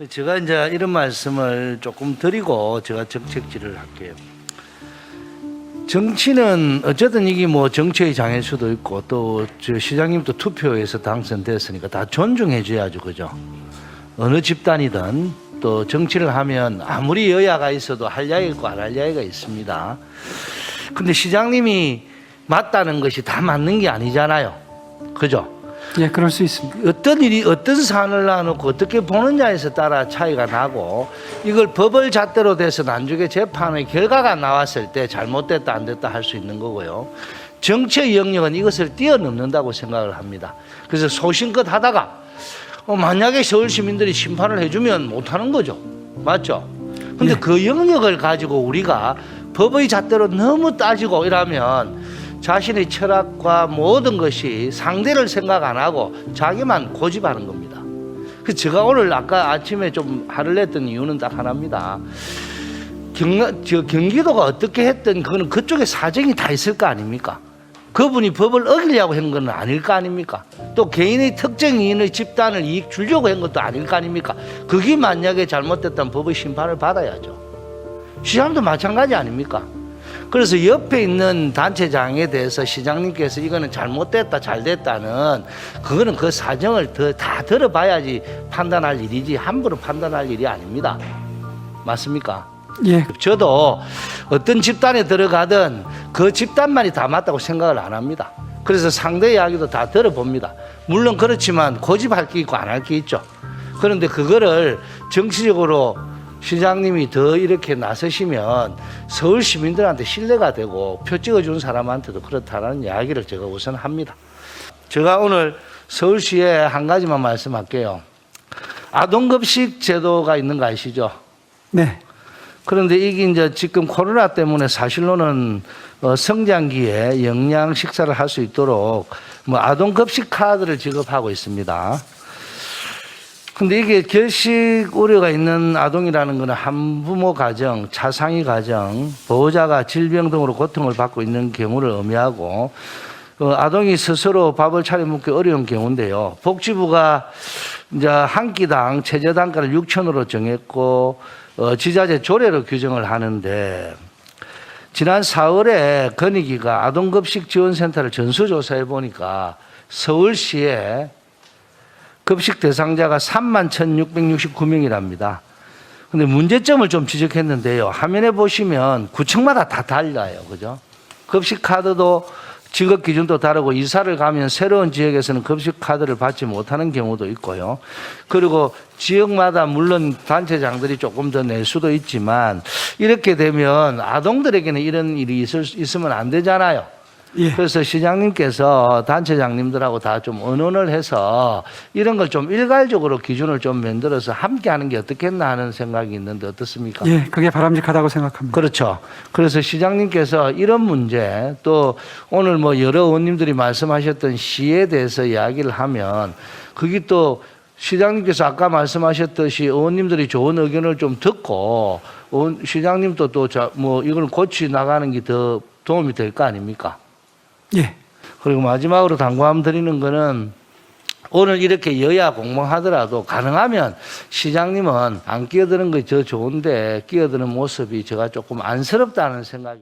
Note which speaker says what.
Speaker 1: 제가 이제 이런 말씀을 조금 드리고 제가 정책질을 할게요. 정치는 어쨌든 이게 뭐 정치의 장일 수도 있고 또 저 시장님도 투표에서 당선됐으니까 다 존중해 줘야죠, 그죠? 어느 집단이든 또 정치를 하면 아무리 여야가 있어도 할 이야기가 있고 안 할 이야기가 있습니다. 근데 시장님이 맞다는 것이 다 맞는 게 아니잖아요, 그죠?
Speaker 2: 예, 그럴 수 있습니다.
Speaker 1: 어떤 일이 어떤 사안을 놔놓고 어떻게 보느냐에서 따라 차이가 나고 이걸 법을 잣대로 돼서 나중에 재판의 결과가 나왔을 때 잘못됐다 안 됐다 할 수 있는 거고요. 정치의 영역은 이것을 뛰어넘는다고 생각을 합니다. 그래서 소신껏 하다가 만약에 서울 시민들이 심판을 해주면 못하는 거죠. 맞죠? 근데
Speaker 2: 네.
Speaker 1: 그 영역을 가지고 우리가 법의 잣대로 너무 따지고 이러면 자신의 철학과 모든 것이 상대를 생각 안 하고 자기만 고집하는 겁니다. 그래서 제가 오늘 아까 아침에 좀 화를 냈던 이유는 딱 하나입니다. 경기도가 어떻게 했든 그거는 그쪽에 사정이 다 있을 거 아닙니까? 그분이 법을 어기려고 한 건 아닐 거 아닙니까? 또 개인의 특정인의 집단을 이익 주려고 한 것도 아닐 거 아닙니까? 그게 만약에 잘못됐다면 법의 심판을 받아야죠. 시장도 마찬가지 아닙니까? 그래서 옆에 있는 단체장에 대해서 시장님께서 이거는 잘못됐다 잘됐다는 그거는 그 사정을 다 들어봐야지 판단할 일이지 함부로 판단할 일이 아닙니다. 맞습니까?
Speaker 2: 예,
Speaker 1: 저도 어떤 집단에 들어가든 그 집단만이 다 맞다고 생각을 안 합니다. 그래서 상대 이야기도 다 들어봅니다. 물론 그렇지만 고집할 게 있고 안 할 게 있죠. 그런데 그거를 정치적으로 시장님이 더 이렇게 나서시면 서울 시민들한테 신뢰가 되고 표 찍어준 사람한테도 그렇다는 이야기를 제가 우선 합니다. 제가 오늘 서울시에 한 가지만 말씀할게요. 아동급식 제도가 있는 거 아시죠?
Speaker 2: 네,
Speaker 1: 그런데 이게 이제 지금 코로나 때문에 사실로는 성장기에 영양 식사를 할 수 있도록 뭐 아동급식 카드를 지급하고 있습니다. 근데 이게 결식 우려가 있는 아동이라는 것은 한부모 가정, 차상위 가정, 보호자가 질병 등으로 고통을 받고 있는 경우를 의미하고 아동이 스스로 밥을 차려 먹기 어려운 경우인데요. 복지부가 이제 한 끼당 최저 단가를 6,000원으로 정했고 지자체 조례로 규정을 하는데 지난 4월에 건희기가 아동급식 지원센터를 전수조사해 보니까 서울시에 급식 대상자가 31,669명이랍니다. 근데 문제점을 좀 지적했는데요. 화면에 보시면 구청마다 다 달라요. 그죠? 급식 카드도 지급 기준도 다르고 이사를 가면 새로운 지역에서는 급식 카드를 받지 못하는 경우도 있고요. 그리고 지역마다 물론 단체장들이 조금 더 낼 수도 있지만 이렇게 되면 아동들에게는 이런 일이 있으면 안 되잖아요.
Speaker 2: 예,
Speaker 1: 그래서 시장님께서 단체장님들하고 다 좀 의논을 해서 이런 걸 좀 일괄적으로 기준을 좀 만들어서 함께 하는 게 어떻겠나 하는 생각이 있는데 어떻습니까?
Speaker 2: 예, 그게 바람직하다고 생각합니다.
Speaker 1: 그렇죠. 그래서 시장님께서 이런 문제 또 오늘 뭐 여러 의원님들이 말씀하셨던 시에 대해서 이야기를 하면 그게 또 시장님께서 아까 말씀하셨듯이 의원님들이 좋은 의견을 좀 듣고 시장님도 또 뭐 이걸 고치 나가는 게 더 도움이 될 거 아닙니까?
Speaker 2: 예,
Speaker 1: 그리고 마지막으로 당부함 드리는 거는 오늘 이렇게 여야 공방하더라도 가능하면 시장님은 안 끼어드는 것이 더 좋은데 끼어드는 모습이 제가 조금 안쓰럽다는 생각이